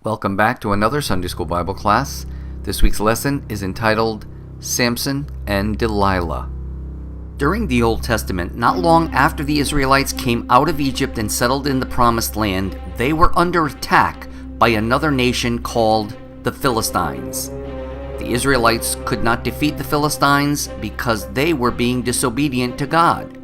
Welcome back to another Sunday School Bible class. This week's lesson is entitled Samson and Delilah. During the Old Testament, not long after the Israelites came out of Egypt and settled in the Promised Land, they were under attack by another nation called the Philistines. The Israelites could not defeat the Philistines because they were being disobedient to God.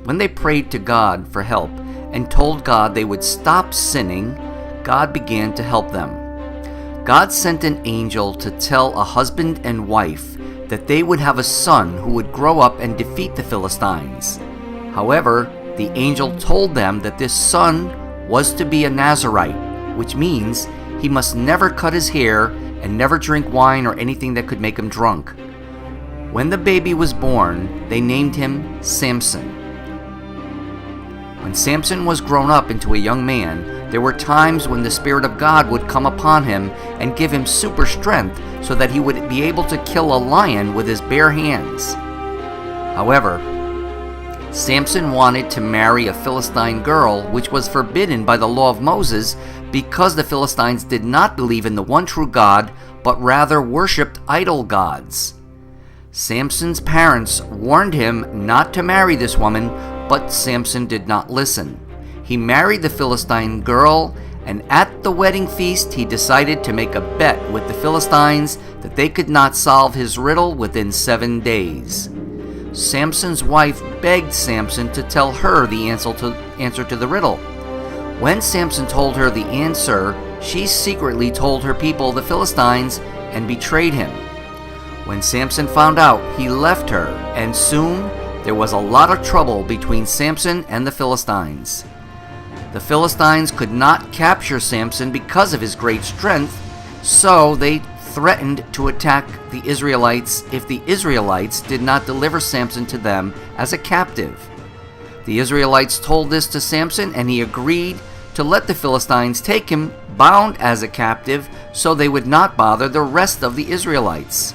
When they prayed to God for help and told God they would stop sinning, God began to help them. God sent an angel to tell a husband and wife that they would have a son who would grow up and defeat the Philistines. However, the angel told them that this son was to be a Nazirite, which means he must never cut his hair and never drink wine or anything that could make him drunk. When the baby was born, they named him Samson. When Samson was grown up into a young man, there were times when the Spirit of God would come upon him and give him super strength so that he would be able to kill a lion with his bare hands. However, Samson wanted to marry a Philistine girl, which was forbidden by the law of Moses because the Philistines did not believe in the one true God, but rather worshipped idol gods. Samson's parents warned him not to marry this woman, but Samson did not listen. He married the Philistine girl, and at the wedding feast he decided to make a bet with the Philistines that they could not solve his riddle within 7 days. Samson's wife begged Samson to tell her the answer to the riddle. When Samson told her the answer, she secretly told her people, the Philistines, and betrayed him. When Samson found out, he left her, and soon there was a lot of trouble between Samson and the Philistines. The Philistines could not capture Samson because of his great strength, so they threatened to attack the Israelites if the Israelites did not deliver Samson to them as a captive. The Israelites told this to Samson, and he agreed to let the Philistines take him bound as a captive so they would not bother the rest of the Israelites.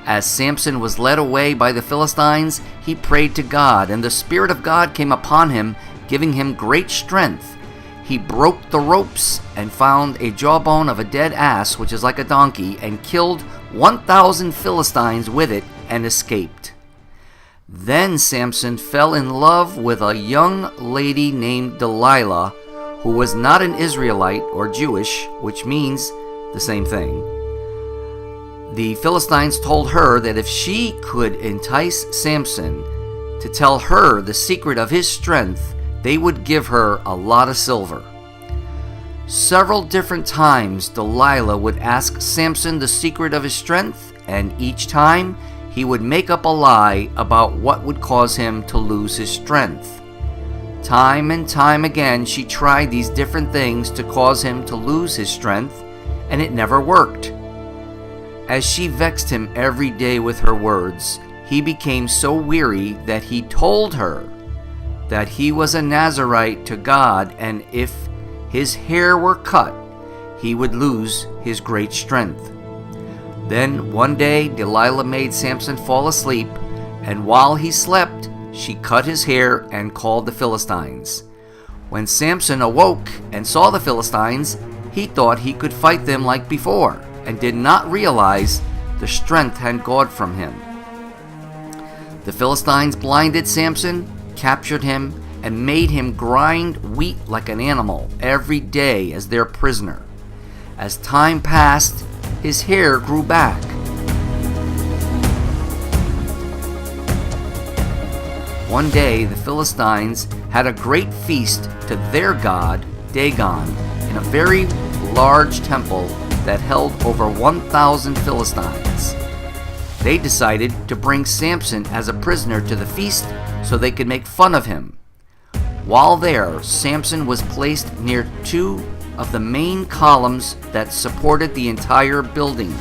As Samson was led away by the Philistines, he prayed to God, and the Spirit of God came upon him, giving him great strength. He broke the ropes and found a jawbone of a dead ass, which is like a donkey, and killed 1,000 Philistines with it and escaped. Then Samson fell in love with a young lady named Delilah, who was not an Israelite or Jewish, which means the same thing. The Philistines told her that if she could entice Samson to tell her the secret of his strength, they would give her a lot of silver. Several different times Delilah would ask Samson the secret of his strength, and each time he would make up a lie about what would cause him to lose his strength. Time and time again she tried these different things to cause him to lose his strength, and it never worked. As she vexed him every day with her words, he became so weary that he told her that he was a Nazirite to God, and if his hair were cut, he would lose his great strength. Then one day Delilah made Samson fall asleep, and while he slept, she cut his hair and called the Philistines. When Samson awoke and saw the Philistines, he thought he could fight them like before, and did not realize the strength had gone from him. The Philistines blinded Samson, captured him, and made him grind wheat like an animal every day as their prisoner. As time passed, his hair grew back. One day, the Philistines had a great feast to their god, Dagon, in a very large temple that held over 1,000 Philistines. They decided to bring Samson as a prisoner to the feast so they could make fun of him. While there, Samson was placed near 2 of the main columns that supported the entire building.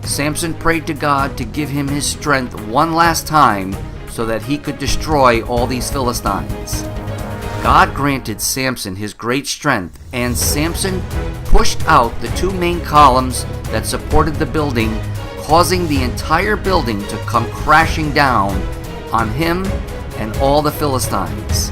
Samson prayed to God to give him his strength one last time so that he could destroy all these Philistines. God granted Samson his great strength, and Samson pushed out the 2 main columns that supported the building, causing the entire building to come crashing down on him and all the Philistines.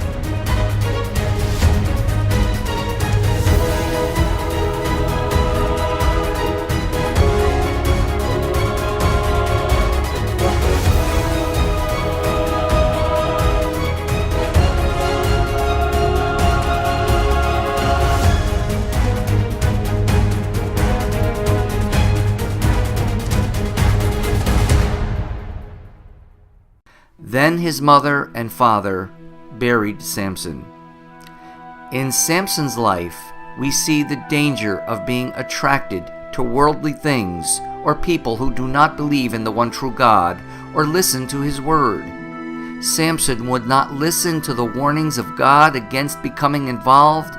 Then his mother and father buried Samson. In Samson's life, we see the danger of being attracted to worldly things or people who do not believe in the one true God or listen to his word. Samson would not listen to the warnings of God against becoming involved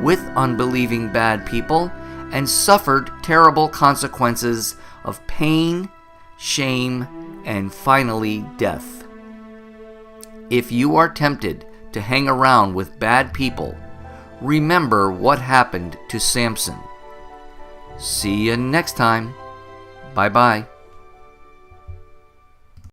with unbelieving bad people and suffered terrible consequences of pain, shame, and finally death. If you are tempted to hang around with bad people, remember what happened to Samson. See you next time. Bye-bye.